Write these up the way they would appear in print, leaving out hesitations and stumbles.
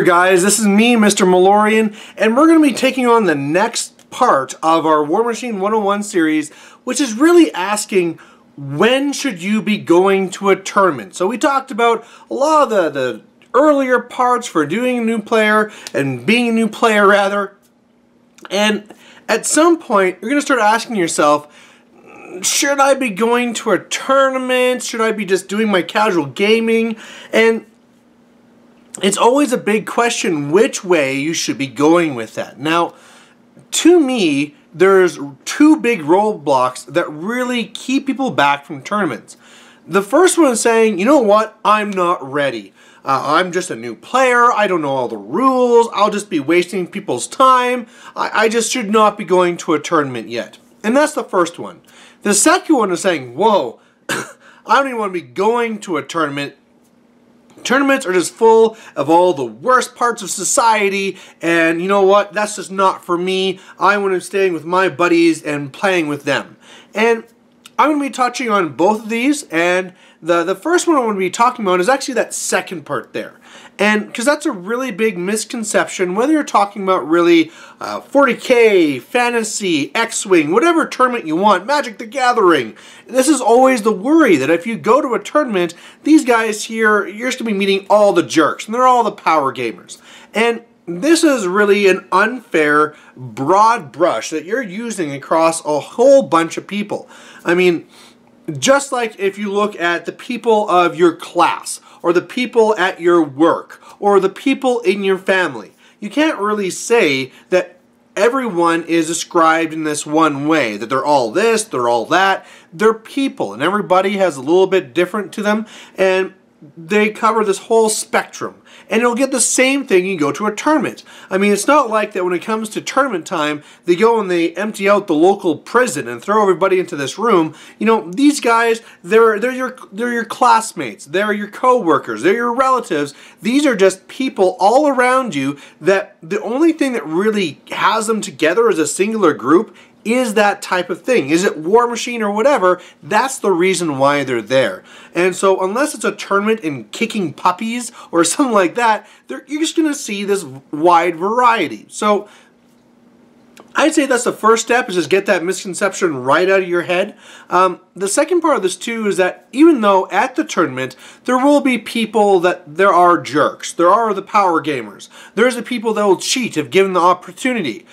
there, guys. This is me, Mr. Malorian, and we're going to be taking on the next part of our War Machine 101 series, which is really asking, when should you be going to a tournament? So we talked about a lot of the earlier parts for doing a new player and being a new player, rather. And at some point, you're going to start asking yourself, should I be going to a tournament? Should I be just doing my casual gaming? And it's always a big question which way you should be going with that. Now, to me, there's two big roadblocks that really keep people back from tournaments. The first one is saying, you know what, I'm not ready. I'm just a new player, I don't know all the rules, I'll just be wasting people's time, I just should not be going to a tournament yet. And that's the first one. The second one is saying, whoa, I don't even want to be going to a tournament. Tournaments are just full of all the worst parts of society, and you know what, that's just not for me. I want to be staying with my buddies and playing with them. And I'm going to be touching on both of these, and the first one I want to be talking about is actually that second part there. And because that's a really big misconception, whether you're talking about really 40K, Fantasy, X-Wing, whatever tournament you want, Magic the Gathering. This is always the worry that if you go to a tournament, these guys here, you're just going to be meeting all the jerks, and they're all the power gamers. And this is really an unfair, broad brush that you're using across a whole bunch of people. I mean, just like if you look at the people of your class, or the people at your work, or the people in your family, you can't really say that everyone is described in this one way, that they're all this, they're all that. They're people, and everybody has a little bit different to them, and they cover this whole spectrum. And you'll get the same thing you go to a tournament. I mean, it's not like that when it comes to tournament time, they go and they empty out the local prison and throw everybody into this room. You know, these guys, they're your classmates, they're your co-workers, they're your relatives. These are just people all around you that the only thing that really has them together as a singular group is that type of thing. Is it War Machine or whatever? That's the reason why they're there. And so unless it's a tournament in kicking puppies or something like that, you're just going to see this wide variety. So I'd say that's the first step, is just get that misconception right out of your head. The second part of this too is that even though at the tournament there will be people that there are jerks, there are the power gamers, there's the people that will cheat if given the opportunity.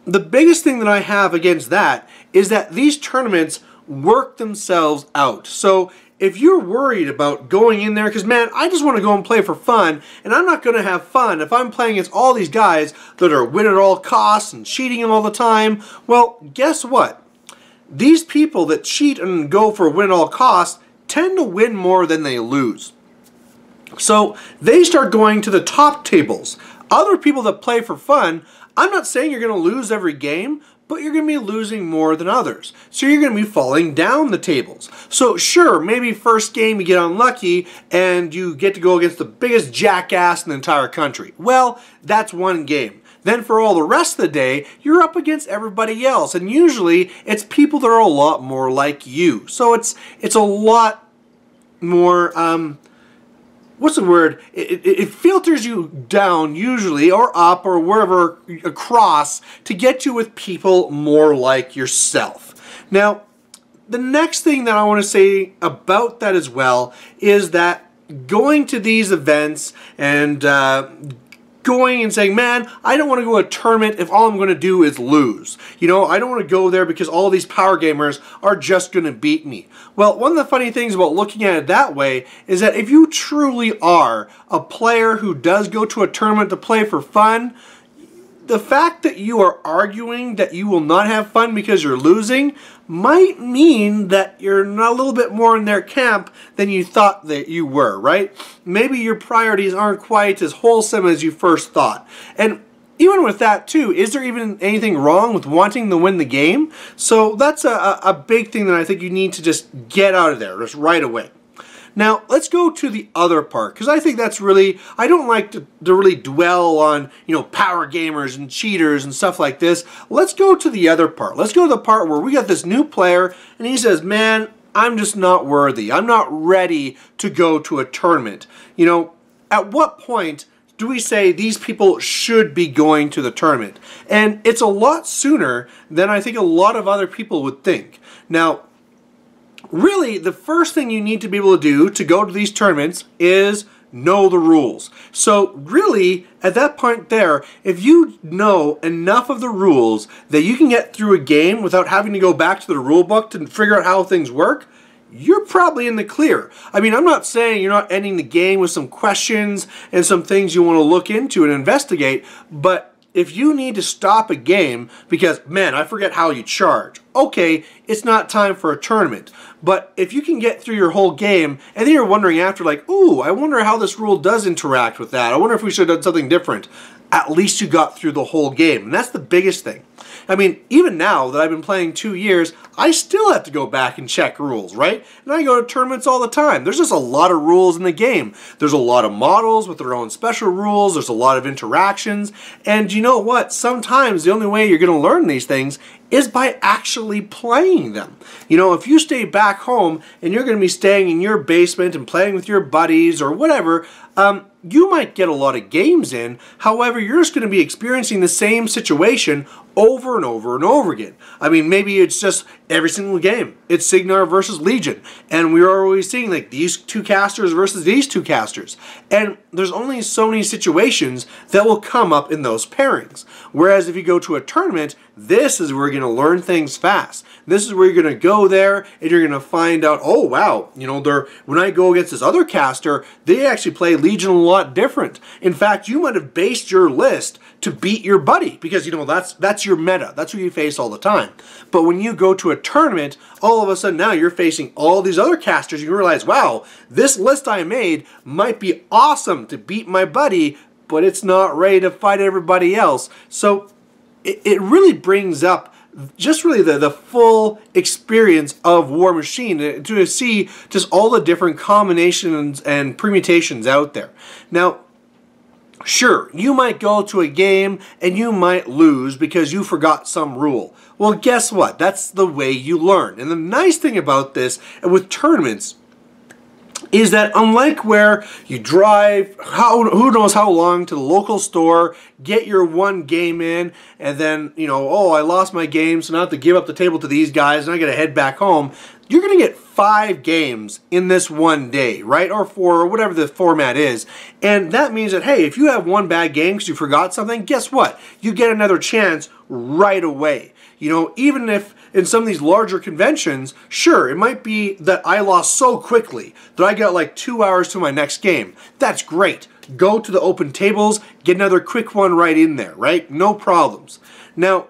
The biggest thing that I have against that is that these tournaments work themselves out. So if you're worried about going in there, because man, I just want to go and play for fun, and I'm not going to have fun if I'm playing against all these guys that are win at all costs and cheating all the time, well, guess what? These people that cheat and go for win at all costs tend to win more than they lose. So they start going to the top tables. Other people that play for fun, I'm not saying you're going to lose every game, but you're going to be losing more than others. So you're going to be falling down the tables. So sure, maybe first game you get unlucky and you get to go against the biggest jackass in the entire country. Well, that's one game. Then for all the rest of the day, you're up against everybody else. And usually it's people that are a lot more like you. So it's a lot more what's the word? It filters you down usually, or up, or wherever across, to get you with people more like yourself. Now, the next thing that I want to say about that as well is that going to these events and going and saying, man, I don't want to go to a tournament if all I'm going to do is lose. You know, I don't want to go there because all these power gamers are just going to beat me. Well, one of the funny things about looking at it that way is that if you truly are a player who does go to a tournament to play for fun, the fact that you are arguing that you will not have fun because you're losing might mean that you're a little bit more in their camp than you thought that you were, right? Maybe your priorities aren't quite as wholesome as you first thought. And even with that too, is there even anything wrong with wanting to win the game? So that's a big thing that I think you need to just get out of there just right away. Now, let's go to the other part, because I think that's really, I don't like to really dwell on, you know, power gamers and cheaters and stuff like this. Let's go to the other part. Let's go to the part where we got this new player, and he says, man, I'm just not worthy. I'm not ready to go to a tournament. You know, at what point do we say these people should be going to the tournament? And it's a lot sooner than I think a lot of other people would think. Now, really, the first thing you need to be able to do to go to these tournaments is know the rules. So really, at that point there, if you know enough of the rules that you can get through a game without having to go back to the rule book to figure out how things work, you're probably in the clear. I mean, I'm not saying you're not ending the game with some questions and some things you want to look into and investigate, but if you need to stop a game because, man, I forget how you charge, okay, it's not time for a tournament. But if you can get through your whole game and then you're wondering after, like, ooh, I wonder how this rule does interact with that. I wonder if we should have done something different. At least you got through the whole game. And that's the biggest thing. I mean, even now that I've been playing 2 years, I still have to go back and check rules, right? And I go to tournaments all the time. There's just a lot of rules in the game. There's a lot of models with their own special rules. There's a lot of interactions. And you know what? Sometimes the only way you're going to learn these things is by actually playing them. You know, if you stay back home and you're going to be staying in your basement and playing with your buddies or whatever, you might get a lot of games in. However, you're just going to be experiencing the same situation over and over and over again. I mean, maybe it's just every single game. It's Cygnar versus Legion. And we're always seeing like these two casters versus these two casters. And there's only so many situations that will come up in those pairings. Whereas if you go to a tournament, this is where you're going to learn things fast. This is where you're going to go there and you're going to find out, oh wow, you know, when I go against this other caster, they actually play Legion a lot different. In fact, you might have based your list to beat your buddy because, you know, that's your meta. That's who you face all the time. But when you go to a tournament, all of a sudden now you're facing all these other casters. You realize, wow, this list I made might be awesome to beat my buddy, but it's not ready to fight everybody else. So it really brings up just really the full experience of Warmachine to see just all the different combinations and permutations out there. Now, sure, you might go to a game and you might lose because you forgot some rule. Well, guess what? That's the way you learn. And the nice thing about this, and with tournaments, is that unlike where you drive who knows how long to the local store, get your one game in, and then, you know, oh, I lost my game, so now I have to give up the table to these guys, and I got to head back home. You're going to get 5 games in this one day, right? Or 4, or whatever the format is. And that means that, hey, if you have one bad game because you forgot something, guess what? You get another chance right away. You know, even if in some of these larger conventions, sure, it might be that I lost so quickly that I got like 2 hours to my next game. That's great. Go to the open tables, get another quick one right in there, right? No problems. Now,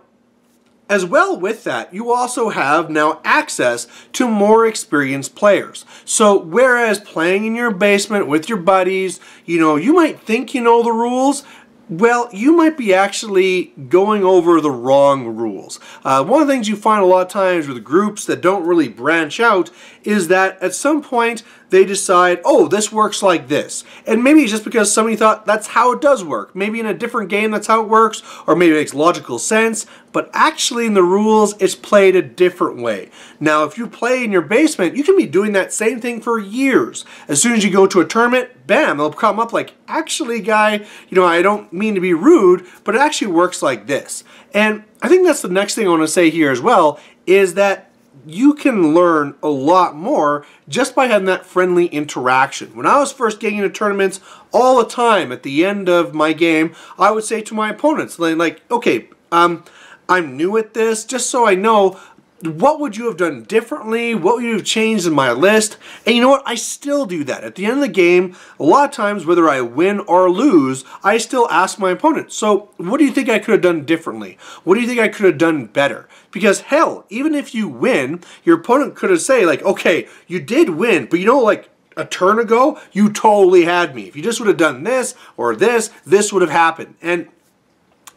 as well with that, you also have now access to more experienced players. So whereas playing in your basement with your buddies, you know, you might think you know the rules, well, you might be actually going over the wrong rules. One of the things you find a lot of times with groups that don't really branch out is that at some point they decide, oh, this works like this. And maybe it's just because somebody thought that's how it does work. Maybe in a different game that's how it works, or maybe it makes logical sense, but actually in the rules it's played a different way. Now, if you play in your basement, you can be doing that same thing for years. As soon as you go to a tournament, bam, they'll come up like, actually, guy, you know, I don't mean to be rude, but it actually works like this. And I think that's the next thing I want to say here as well, is that you can learn a lot more just by having that friendly interaction. When I was first getting into tournaments, all the time at the end of my game, I would say to my opponents, like, okay, I'm new at this, just so I know, what would you have done differently? What would you have changed in my list? And you know what? I still do that. At the end of the game, a lot of times, whether I win or lose, I still ask my opponent, so what do you think I could have done differently? What do you think I could have done better? Because hell, even if you win, your opponent could have said, like, okay, you did win, but you know, like, a turn ago, you totally had me. If you just would have done this or this would have happened. And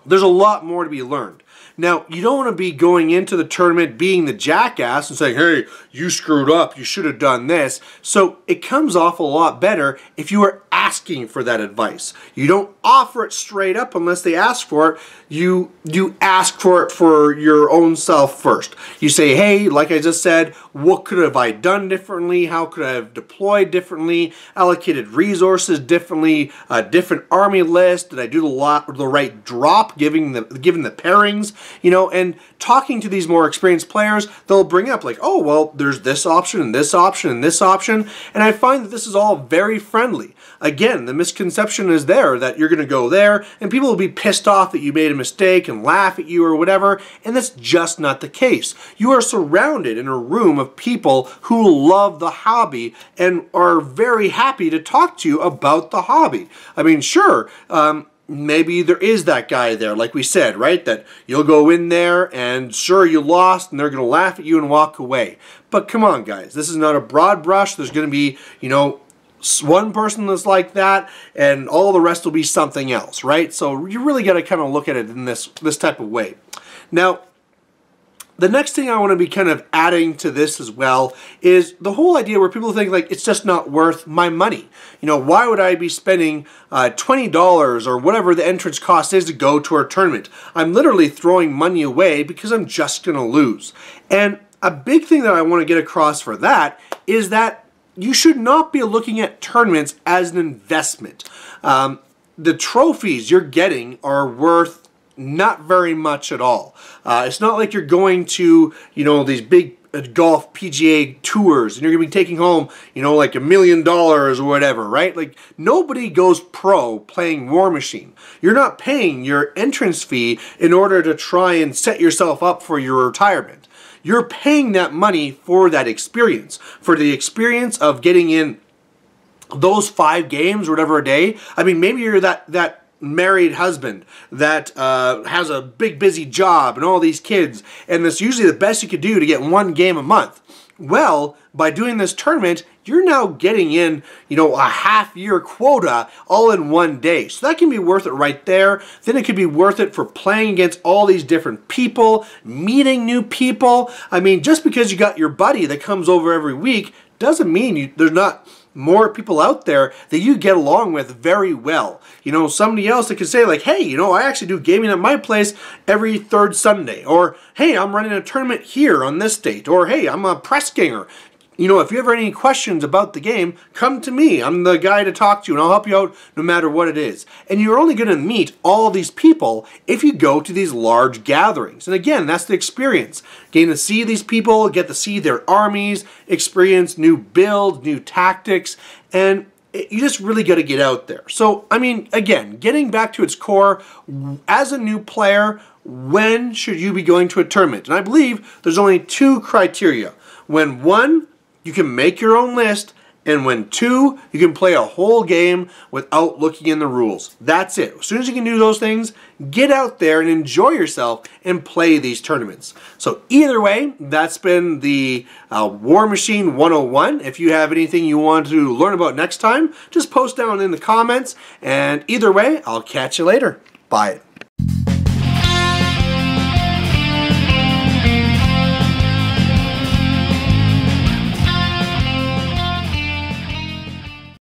there's a lot more to be learned. Now, you don't want to be going into the tournament being the jackass and saying, hey, you screwed up, you should have done this. So it comes off a lot better if you are asking for that advice. You don't offer it straight up unless they ask for it. You ask for it for your own self first. You say, hey, like I just said, what could have I done differently? How could I have deployed differently? Allocated resources differently? A different army list? Did I do the right drop, given the pairings? You know, and talking to these more experienced players, they'll bring up like, oh, well, there's this option and this option and this option. And I find that this is all very friendly. Again, the misconception is there that you're going to go there and people will be pissed off that you made a mistake and laugh at you or whatever, and that's just not the case. You are surrounded in a room of people who love the hobby and are very happy to talk to you about the hobby. I mean, sure, maybe there is that guy there, like we said, right? That you'll go in there and sure, you lost and they're going to laugh at you and walk away. But come on, guys, this is not a broad brush. There's going to be, you know, one person that's like that and all the rest will be something else, right? So you really got to kind of look at it in this type of way. Now, the next thing I want to be kind of adding to this as well is the whole idea where people think like it's just not worth my money. You know, why would I be spending $20 or whatever the entrance cost is to go to a tournament? I'm literally throwing money away because I'm just going to lose. And a big thing that I want to get across for that is that you should not be looking at tournaments as an investment. The trophies you're getting are worth not very much at all. It's not like you're going to, you know, these big golf PGA tours and you're going to be taking home, you know, like $1 million or whatever, right? Like nobody goes pro playing Warmachine. You're not paying your entrance fee in order to try and set yourself up for your retirement. You're paying that money for that experience, for the experience of getting in those 5 games or whatever a day. I mean, maybe you're that married husband that has a big busy job and all these kids, and that's usually the best you could do to get 1 game a month. Well, by doing this tournament, you're now getting in, you know, a half-year quota all in 1 day. So that can be worth it right there. Then it could be worth it for playing against all these different people, meeting new people. I mean, just because you got your buddy that comes over every week doesn't mean there's not more people out there that you get along with very well. You know, somebody else that could say like, hey, you know, I actually do gaming at my place every 3rd Sunday. Or, hey, I'm running a tournament here on this date. Or, hey, I'm a press ganger. You know, if you ever have any questions about the game, come to me. I'm the guy to talk to, and I'll help you out no matter what it is. And you're only going to meet all these people if you go to these large gatherings. And again, that's the experience. Getting to see these people, get to see their armies, experience new builds, new tactics, and you just really got to get out there. So, I mean, again, getting back to its core, as a new player, when should you be going to a tournament? And I believe there's only 2 criteria. When 1, you can make your own list, and when 2, you can play a whole game without looking in the rules. That's it. As soon as you can do those things, get out there and enjoy yourself and play these tournaments. So either way, that's been the Warmachine 101. If you have anything you want to learn about next time, just post down in the comments. And either way, I'll catch you later. Bye.